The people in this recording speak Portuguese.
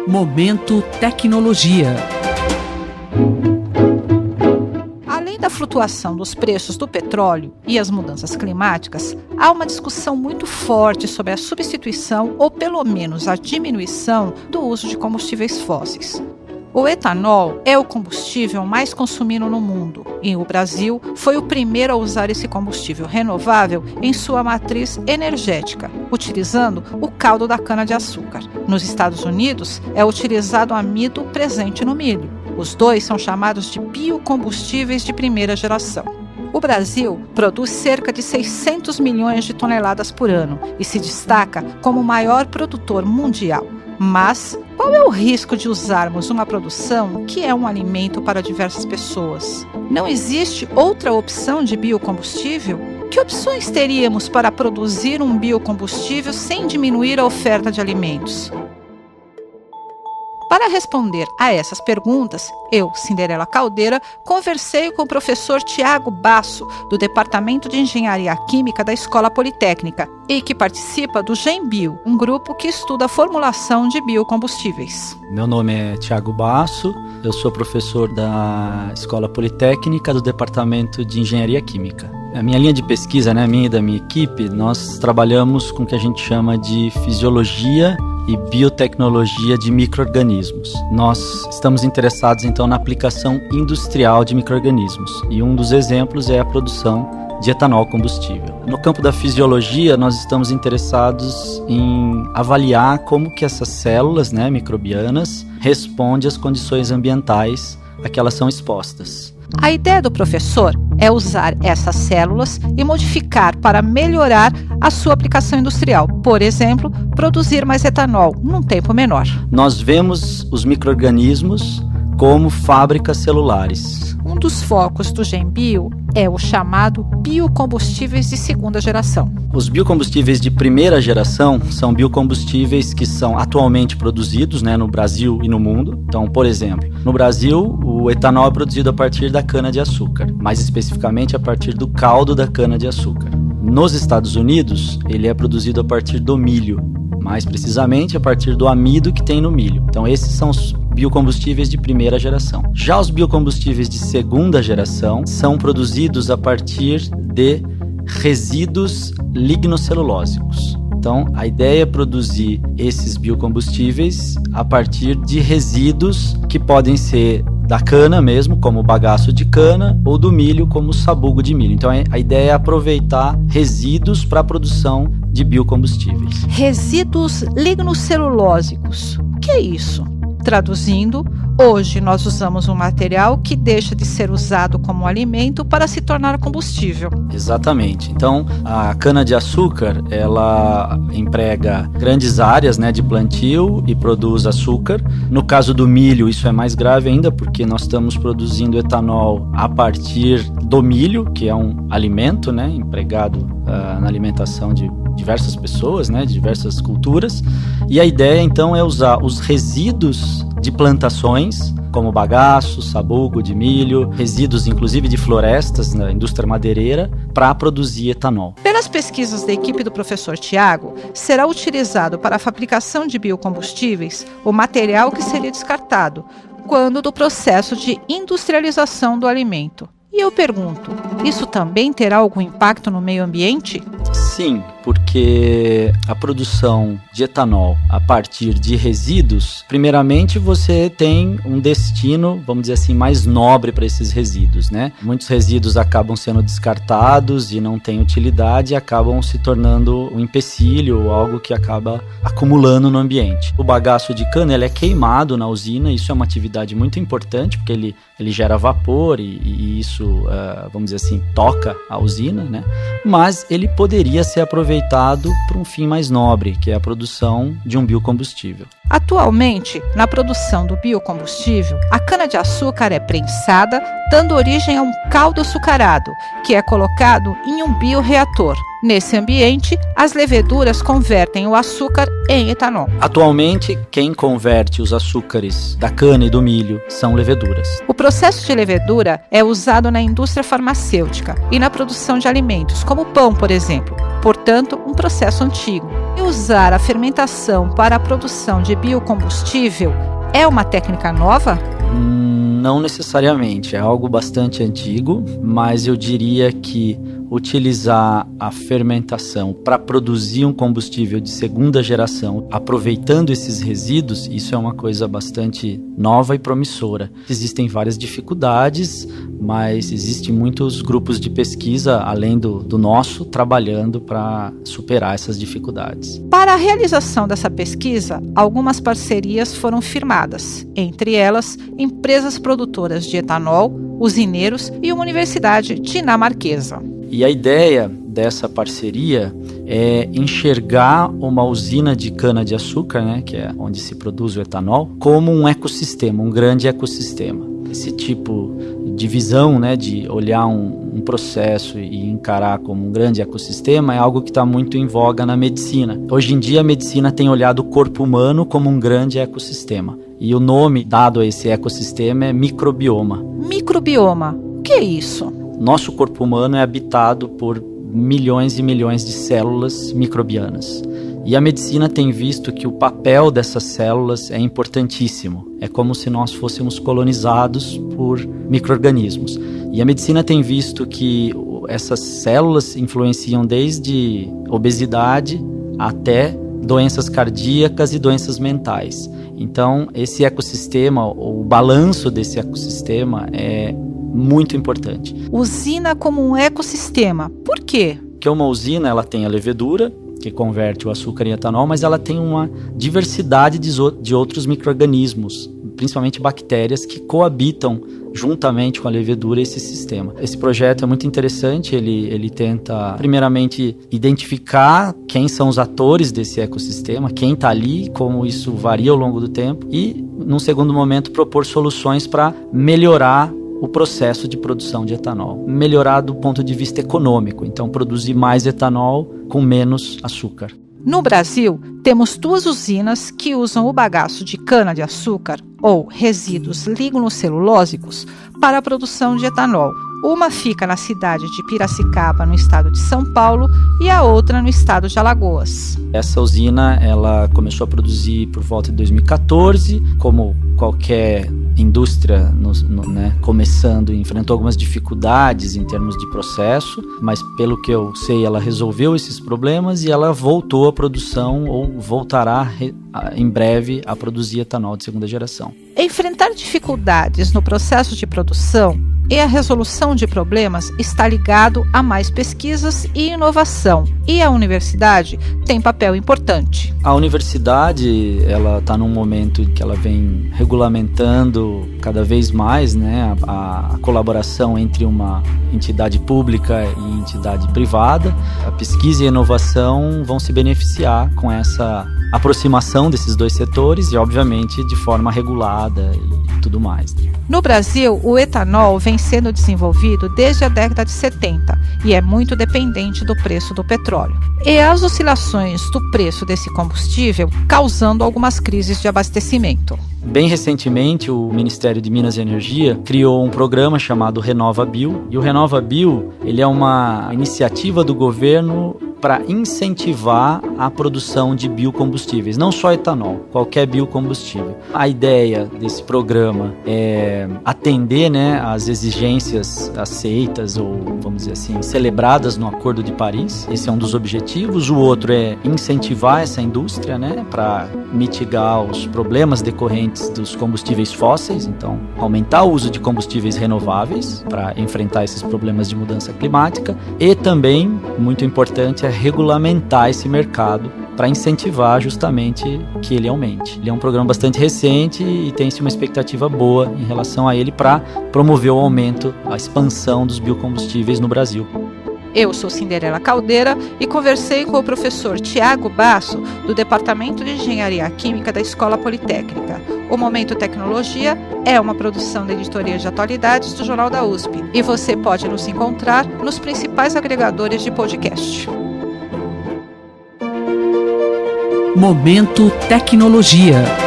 Momento Tecnologia. Além da flutuação dos preços do petróleo e as mudanças climáticas, há uma discussão muito forte sobre a substituição ou pelo menos a diminuição do uso de combustíveis fósseis. O etanol é o combustível mais consumido no mundo e o Brasil foi o primeiro a usar esse combustível renovável em sua matriz energética, utilizando o caldo da cana-de-açúcar. Nos Estados Unidos, é utilizado amido presente no milho. Os dois são chamados de biocombustíveis de primeira geração. O Brasil produz cerca de 600 milhões de toneladas por ano e se destaca como o maior produtor mundial. Mas qual é o risco de usarmos uma produção que é um alimento para diversas pessoas? Não existe outra opção de biocombustível? Que opções teríamos para produzir um biocombustível sem diminuir a oferta de alimentos? Para responder a essas perguntas, eu, Cinderela Caldeira, conversei com o professor Tiago Basso, do Departamento de Engenharia Química da Escola Politécnica, e que participa do GenBio, um grupo que estuda a formulação de biocombustíveis. Meu nome é Tiago Basso, eu sou professor da Escola Politécnica do Departamento de Engenharia Química. A minha linha de pesquisa, minha e da minha equipe, nós trabalhamos com o que a gente chama de fisiologia e biotecnologia de micro-organismos. Nós estamos interessados, então, na aplicação industrial de micro-organismos, e um dos exemplos é a produção de etanol combustível. No campo da fisiologia, nós estamos interessados em avaliar como que essas células, microbianas, respondem às condições ambientais a que elas são expostas. A ideia do professor é usar essas células e modificar para melhorar a sua aplicação industrial. Por exemplo, produzir mais etanol num tempo menor. Nós vemos os micro-organismos como fábricas celulares. Um dos focos do GenBio é o chamado biocombustíveis de segunda geração. Os biocombustíveis de primeira geração são biocombustíveis que são atualmente produzidos no Brasil e no mundo. Então, por exemplo, no Brasil, o etanol é produzido a partir da cana-de-açúcar, mais especificamente a partir do caldo da cana-de-açúcar. Nos Estados Unidos, ele é produzido a partir do milho, mais precisamente a partir do amido que tem no milho. Então, esses são os biocombustíveis de primeira geração. Já os biocombustíveis de segunda geração são produzidos a partir de resíduos lignocelulósicos. Então, a ideia é produzir esses biocombustíveis a partir de resíduos que podem ser da cana mesmo, como o bagaço de cana, ou do milho, como o sabugo de milho. Então, a ideia é aproveitar resíduos para a produção de biocombustíveis. Resíduos lignocelulósicos. O que é isso? Traduzindo, hoje nós usamos um material que deixa de ser usado como alimento para se tornar combustível. Exatamente. Então, a cana-de-açúcar, ela emprega grandes áreas de plantio e produz açúcar. No caso do milho, isso é mais grave ainda, porque nós estamos produzindo etanol a partir do milho, que é um alimento empregado na alimentação de diversas pessoas, de diversas culturas. E a ideia, então, é usar os resíduos de plantações, como bagaço, sabugo de milho, resíduos inclusive de florestas na indústria madeireira, para produzir etanol. Pelas pesquisas da equipe do professor Tiago, será utilizado para a fabricação de biocombustíveis o material que seria descartado quando do processo de industrialização do alimento. E eu pergunto, isso também terá algum impacto no meio ambiente? Sim, porque a produção de etanol a partir de resíduos, primeiramente você tem um destino, vamos dizer assim, mais nobre para esses resíduos, Muitos resíduos acabam sendo descartados e não têm utilidade e acabam se tornando um empecilho ou algo que acaba acumulando no ambiente. O bagaço de cana, ele é queimado na usina, isso é uma atividade muito importante, porque ele gera vapor e isso, vamos dizer assim, toca a usina, Mas ele poderia ser aproveitado para um fim mais nobre, que é a produção de um biocombustível. Atualmente, na produção do biocombustível, a cana-de-açúcar é prensada, dando origem a um caldo açucarado, que é colocado em um bioreator. Nesse ambiente, as leveduras convertem o açúcar em etanol. Atualmente, quem converte os açúcares da cana e do milho são leveduras. O processo de levedura é usado na indústria farmacêutica e na produção de alimentos, como o pão, por exemplo. portanto, um processo antigo. E usar a fermentação para a produção de biocombustível é uma técnica nova? Não necessariamente, é algo bastante antigo, mas eu diria que utilizar a fermentação para produzir um combustível de segunda geração, aproveitando esses resíduos, isso é uma coisa bastante nova e promissora. Existem várias dificuldades, mas existem muitos grupos de pesquisa, além do nosso, trabalhando para superar essas dificuldades. Para a realização dessa pesquisa, algumas parcerias foram firmadas, entre elas empresas produtoras de etanol, usineiros e uma universidade dinamarquesa. E a ideia dessa parceria é enxergar uma usina de cana-de-açúcar, né, que é onde se produz o etanol, como um ecossistema, um grande ecossistema. Esse tipo de visão, né, de olhar um processo e encarar como um grande ecossistema é algo que está muito em voga na medicina. Hoje em dia a medicina tem olhado o corpo humano como um grande ecossistema. E o nome dado a esse ecossistema é microbioma. Microbioma, o que é isso? Nosso corpo humano é habitado por milhões e milhões de células microbianas. E a medicina tem visto que o papel dessas células é importantíssimo. É como se nós fôssemos colonizados por micro-organismos. E a medicina tem visto que essas células influenciam desde obesidade até doenças cardíacas e doenças mentais. Então, esse ecossistema, o balanço desse ecossistema é muito importante. Usina como um ecossistema. Por quê? Porque uma usina ela tem a levedura, que converte o açúcar em etanol, mas ela tem uma diversidade de outros micro-organismos, principalmente bactérias, que coabitam juntamente com a levedura esse sistema. Esse projeto é muito interessante, ele tenta, primeiramente, identificar quem são os atores desse ecossistema, quem está ali, como isso varia ao longo do tempo, e, num segundo momento, propor soluções para melhorar o processo de produção de etanol, melhorar do ponto de vista econômico, então produzir mais etanol com menos açúcar. No Brasil, temos 2 usinas que usam o bagaço de cana-de-açúcar ou resíduos lignocelulósicos para a produção de etanol. Uma fica na cidade de Piracicaba, no estado de São Paulo, e a outra no estado de Alagoas. Essa usina ela começou a produzir por volta de 2014, como qualquer indústria começando, enfrentou algumas dificuldades em termos de processo, mas pelo que eu sei ela resolveu esses problemas e ela voltou à produção ou voltará em breve a produzir etanol de segunda geração. Enfrentar dificuldades no processo de produção e a resolução de problemas está ligado a mais pesquisas e inovação, e a universidade tem papel importante. A universidade ela está num momento em que ela vem regulamentando cada vez mais, né, a colaboração entre uma entidade pública e entidade privada. A pesquisa e a inovação vão se beneficiar com essa aproximação desses dois setores e, obviamente, de forma regulada e tudo mais. No Brasil, o etanol vem sendo desenvolvido desde a década de 70 e é muito dependente do preço do petróleo. E as oscilações do preço desse combustível causando algumas crises de abastecimento. Bem recentemente, o Ministério de Minas e Energia criou um programa chamado RenovaBio. E o RenovaBio, ele é uma iniciativa do governo para incentivar a produção de biocombustíveis, não só etanol, qualquer biocombustível. A ideia desse programa é atender, né, às exigências aceitas ou, vamos dizer assim, celebradas no Acordo de Paris. Esse é um dos objetivos. O outro é incentivar essa indústria, né, para mitigar os problemas decorrentes dos combustíveis fósseis, então aumentar o uso de combustíveis renováveis para enfrentar esses problemas de mudança climática e também, muito importante, é regulamentar esse mercado para incentivar justamente que ele aumente. Ele é um programa bastante recente e tem-se uma expectativa boa em relação a ele para promover o aumento, a expansão dos biocombustíveis no Brasil. Eu sou Cinderela Caldeira e conversei com o professor Tiago Basso, do Departamento de Engenharia Química da Escola Politécnica. O Momento Tecnologia é uma produção da Editoria de Atualidades do Jornal da USP e você pode nos encontrar nos principais agregadores de podcast. Momento Tecnologia.